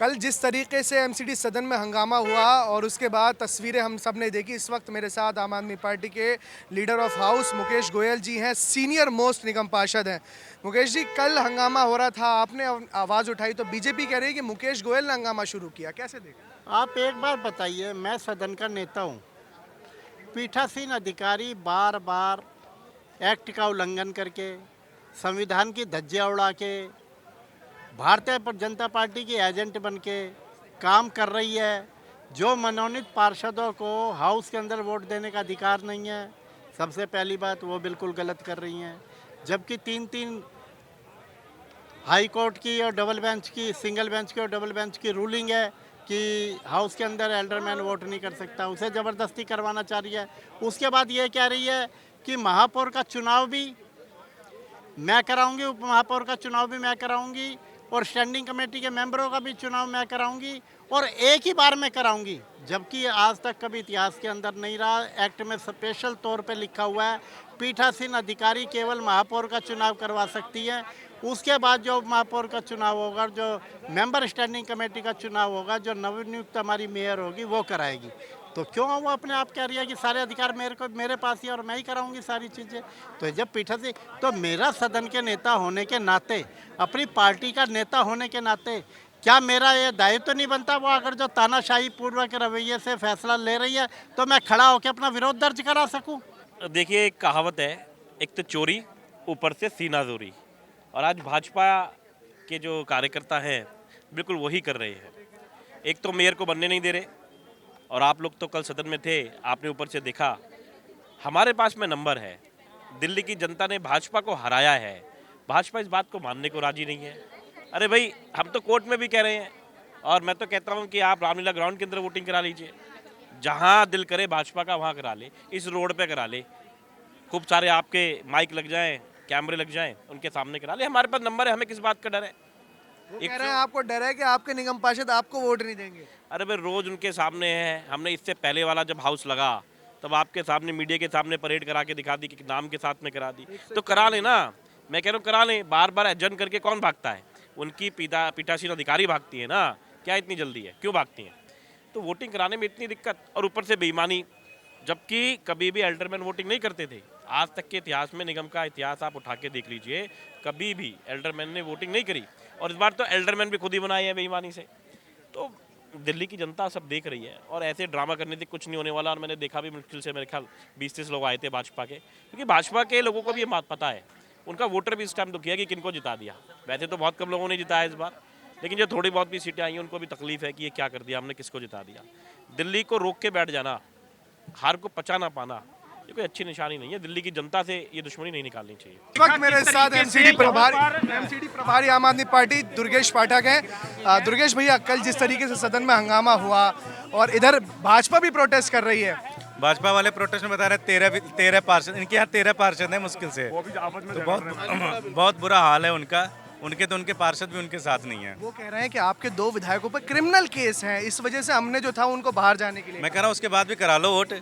कल जिस तरीके से एमसीडी सदन में हंगामा हुआ और उसके बाद तस्वीरें हम सब ने देखी। इस वक्त मेरे साथ आम आदमी पार्टी के leader of house Mukesh Goyal ji हैं, सीनियर मोस्ट निगम पार्षद हैं। मुकेश जी, कल हंगामा हो रहा था, आपने आवाज़ उठाई तो बीजेपी कह रही है कि मुकेश गोयल ने हंगामा शुरू किया, कैसे देखा? आप एक बार बताइए, मैं सदन का नेता हूँ। पीठासीन अधिकारी बार बार एक्ट का उल्लंघन करके, संविधान की धज्जियाँ उड़ा के, भारतीय जनता पार्टी की एजेंट बन के काम कर रही है। जो मनोनीत पार्षदों को हाउस के अंदर वोट देने का अधिकार नहीं है, सबसे पहली बात वो बिल्कुल गलत कर रही हैं। जबकि तीन तीन हाई कोर्ट की और डबल बेंच की, सिंगल बेंच की और डबल बेंच की रूलिंग है कि हाउस के अंदर एल्डरमैन वोट नहीं कर सकता, उसे ज़बरदस्ती करवाना चाह रही है। उसके बाद ये कह रही है कि महापौर का चुनाव भी मैं कराऊंगी, उप महापौर का चुनाव भी मैं कराऊंगी और स्टैंडिंग कमेटी के मेंबरों का भी चुनाव मैं कराऊंगी और एक ही बार में कराऊंगी। जबकि आज तक कभी इतिहास के अंदर नहीं रहा। एक्ट में स्पेशल तौर पे लिखा हुआ है पीठासीन अधिकारी केवल महापौर का चुनाव करवा सकती है। उसके बाद जो महापौर का चुनाव होगा, जो मेंबर स्टैंडिंग कमेटी का चुनाव होगा, जो नवनियुक्त हमारी मेयर होगी वो कराएगी। तो क्यों वो अपने आप कह रही है कि सारे अधिकार मेरे पास ही और मैं ही कराऊंगी सारी चीज़ें? तो जब पीठासीन, तो मेरा सदन के नेता होने के नाते, अपनी पार्टी का नेता होने के नाते, क्या मेरा ये दायित्व तो नहीं बनता? वो अगर जो तानाशाही पूर्वक रवैये से फैसला ले रही है तो मैं खड़ा होकर अपना विरोध दर्ज करा सकूं। देखिए, एक कहावत है, एक तो चोरी, ऊपर से सीनाजोरी। और आज भाजपा के जो कार्यकर्ता हैं बिल्कुल वही कर रहे हैं। एक तो मेयर को बनने नहीं दे रहे, और आप लोग तो कल सदन में थे, आपने ऊपर से देखा। हमारे पास में नंबर है, दिल्ली की जनता ने भाजपा को हराया है, भाजपा इस बात को मानने को राजी नहीं है। अरे भाई, हम तो कोर्ट में भी कह रहे हैं, और मैं तो कहता हूं कि आप रामलीला ग्राउंड के अंदर वोटिंग करा लीजिए, जहां दिल करे भाजपा का वहां करा ले, इस रोड पे करा ले, खूब सारे आपके माइक लग जाएं, कैमरे लग जाएं, उनके सामने करा ले। हमारे पास नंबर है, हमें किस बात का डर है? वो कह रहे हैं आपको डर है कि आपके निगम पार्षद आपको वोट नहीं देंगे। अरे भाई, रोज उनके सामने है। हमने इससे पहले वाला जब हाउस लगा तब आपके सामने, मीडिया के सामने परेड करा के दिखा दी कि नाम के साथ में करा दी, तो करा लें ना। मैं कह रहा हूँ करा लें। बार बार एडजर्न करके कौन भागता है? उनकी पीठासीन अधिकारी भागती है ना। क्या इतनी जल्दी है, क्यों भागती हैं? तो वोटिंग कराने में इतनी दिक्कत, और ऊपर से बेईमानी, जबकि कभी भी एल्डरमैन वोटिंग नहीं करते थे। आज तक के इतिहास में, निगम का इतिहास आप उठा के देख लीजिए, कभी भी एल्डरमैन ने वोटिंग नहीं करी। और इस बार तो एल्डरमैन भी खुद ही बनाए हैं बेईमानी से। तो दिल्ली की जनता सब देख रही है, और ऐसे ड्रामा करने से कुछ नहीं होने वाला। और मैंने देखा भी, मुश्किल से मेरे ख्याल 20-30 लोग आए थे भाजपा के, क्योंकि भाजपा के लोगों को भी ये बात पता है। उनका वोटर भी इस टाइम दुखी है कि किनको जिता दिया। वैसे तो बहुत कम लोगों ने जिताया इस बार, लेकिन जो थोड़ी बहुत भी सीटें आई हैं उनको भी तकलीफ है कि ये क्या कर दिया हमने, किसको जिता दिया। दिल्ली को रोक के बैठ जाना, हार को पचा ना पाना, ये कोई अच्छी निशानी नहीं है। दिल्ली की जनता से ये दुश्मनी नहीं निकालनी चाहिए। इस वक्त मेरे साथ एमसीडी प्रभारी आम आदमी पार्टी दुर्गेश पाठक हैं। दुर्गेश भैया, कल जिस तरीके से सदन में हंगामा हुआ और इधर भाजपा भी प्रोटेस्ट कर रही है। भाजपा वाले प्रोटेस्ट में बता रहे 13 पार्षद, इनके यहाँ 13 पार्षद है मुश्किल से, तो बहुत बुरा हाल है उनका। उनके पार्षद भी उनके साथ नहीं है। वो कह रहे हैं कि आपके 2 विधायकों पर क्रिमिनल केस हैं, इस वजह से हमने जो था उनको बाहर जाने के लिए। मैं कह रहा हूँ उसके बाद भी करा लो वोट,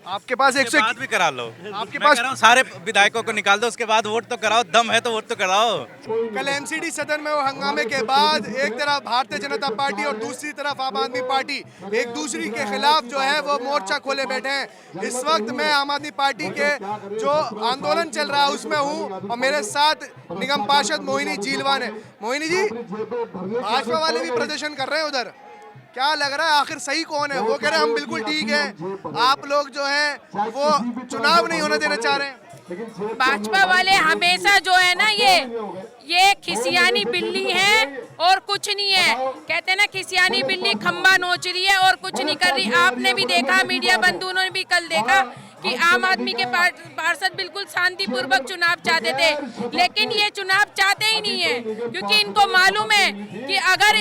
आपके पास उसके बाद भी करा लो। आपके मैं पास कह रहा हूँ सारे विधायकों को निकाल दो, उसके बाद वोट तो कराओ। दम है तो वोट तो कराओ। कल एमसीडी सदन में वो हंगामे के बाद एक तरफ भारतीय जनता पार्टी और दूसरी तरफ आम आदमी पार्टी एक दूसरी के खिलाफ जो है वो मोर्चा खोले बैठे हैं। इस वक्त मैं आम आदमी पार्टी के जो आंदोलन चल रहा है उसमें हूँ, और मेरे साथ निगम पार्षद मोहिनी जीलवान है। मोहिनी जी, भाजपा वाले भी प्रदर्शन कर रहे हैं उधर, क्या लग रहा है आखिर सही कौन है? वो कह रहे हैं हम बिल्कुल ठीक है, आप लोग जो है वो चुनाव नहीं होने देना चाह रहे हैं। भाजपा वाले हमेशा जो है ना, ये खिसियानी बिल्ली है और कुछ नहीं है। कहते हैं ना, खिसियानी बिल्ली खंबा नोच रही है और कुछ नहीं कर रही। आपने भी देखा, मीडिया बंधुओं ने भी कल देखा कि आम आदमी के पार्षद बिल्कुल शांतिपूर्वक चुनाव चाहते थे, लेकिन ये चुनाव चाहते ही नहीं है, क्योंकि इनको मालूम है कि अगर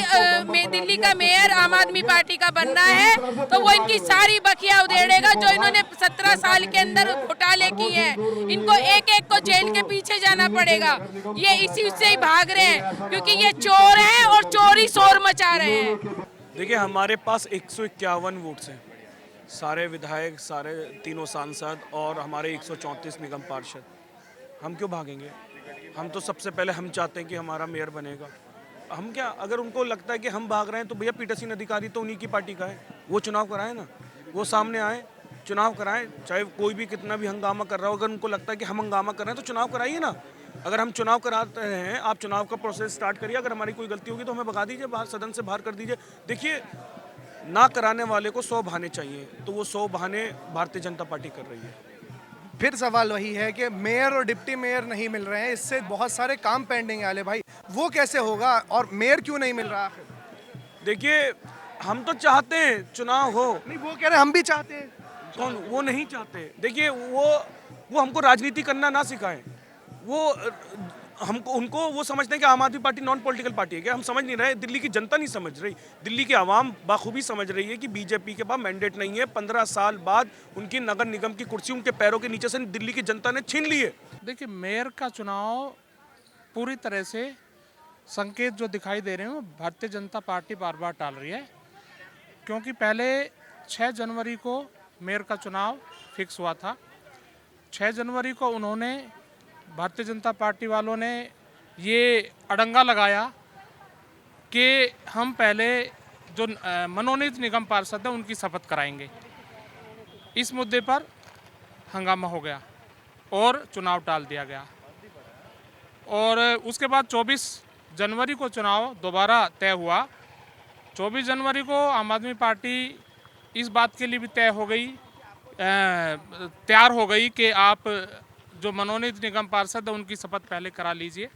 दिल्ली का मेयर आम आदमी पार्टी का बनना है तो वो इनकी सारी बखिया उधेड़ेगा जो इन्होंने 17 साल के अंदर घोटाले की है। इनको एक एक को जेल के पीछे जाना पड़ेगा। ये इसी से ही भाग रहे हैं, क्योंकि ये चोर हैं और चोरी शोर मचा रहे हैं। देखिए, हमारे पास 151 वोट्स हैं, सारे विधायक, सारे तीनों सांसद और हमारे 134 निगम पार्षद। हम क्यों भागेंगे? हम तो सबसे पहले हम चाहते हैं कि हमारा मेयर बनेगा। हम क्या, अगर उनको लगता है कि हम भाग रहे हैं तो भैया पीठासीन अधिकारी तो उन्हीं की पार्टी का है, वो चुनाव कराए ना, वो सामने आए, चुनाव कराएं। चाहे कोई भी कितना भी हंगामा कर रहा हो, अगर उनको लगता है कि हम हंगामा कर रहे हैं तो चुनाव कराइए ना। अगर हम चुनाव कराते हैं, आप चुनाव का प्रोसेस स्टार्ट करिए, अगर हमारी कोई गलती होगी तो हमें भगा दीजिए बाहर, सदन से बाहर कर दीजिए। देखिए, ना कराने वाले को 100 बहाने चाहिए, तो वो 100 बहाने भारतीय जनता पार्टी कर रही है। फिर सवाल वही है कि मेयर और डिप्टी मेयर नहीं मिल रहे हैं, इससे बहुत सारे काम पेंडिंग है आले भाई, वो कैसे होगा और मेयर क्यों नहीं मिल रहा आखिर? देखिए, हम तो चाहते हैं चुनाव हो, नहीं, वो कह रहे हैं हम भी चाहते हैं। कौन वो नहीं चाहते। देखिए, वो हमको राजनीति करना ना सिखाएं। वो हमको उनको वो समझते हैं कि आम Aadmi party non political party है क्या? हम समझ नहीं रहे, दिल्ली की जनता नहीं समझ रही, दिल्ली की आवाम बाखूबी समझ रही है कि बीजेपी के पास मैंडेट नहीं है। 15 साल बाद उनकी नगर निगम की कुर्सी उनके पैरों के नीचे से दिल्ली की जनता ने छीन ली है। देखिए, मेयर का चुनाव पूरी तरह से संकेत जो दिखाई दे रहे हैं वो भारतीय जनता पार्टी बार बार टाल रही है, क्योंकि पहले 6 जनवरी को मेयर का चुनाव फिक्स हुआ था। 6 जनवरी को उन्होंने, भारतीय जनता पार्टी वालों ने ये अड़ंगा लगाया कि हम पहले जो मनोनीत निगम पार्षद हैं उनकी शपथ कराएंगे। इस मुद्दे पर हंगामा हो गया और चुनाव टाल दिया गया। और उसके बाद 24 जनवरी को चुनाव दोबारा तय हुआ। 24 जनवरी को आम आदमी पार्टी इस बात के लिए भी तैयार हो गई कि आप जो मनोनीत निगम पार्षद है उनकी शपथ पहले करा लीजिए।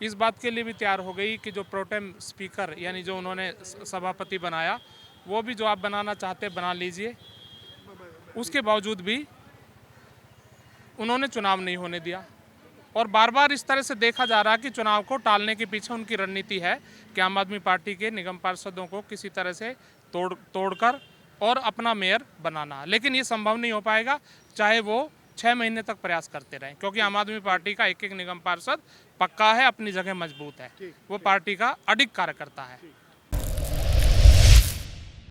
इस बात के लिए भी तैयार हो गई कि जो प्रोटेम स्पीकर यानी जो उन्होंने सभापति बनाया, वो भी जो आप बनाना चाहते बना लीजिए। उसके बावजूद भी उन्होंने चुनाव नहीं होने दिया और बार बार इस तरह से देखा जा रहा है कि चुनाव को टालने के पीछे उनकी रणनीति है कि आम आदमी पार्टी के निगम पार्षदों को किसी तरह से तोड़कर और अपना मेयर बनाना। लेकिन ये संभव नहीं हो पाएगा, चाहे वो 6 महीने तक प्रयास करते रहें, क्योंकि आम आदमी पार्टी का एक एक निगम पार्षद पक्का है, अपनी जगह मजबूत है, वो पार्टी का अडिग कार्यकर्ता है।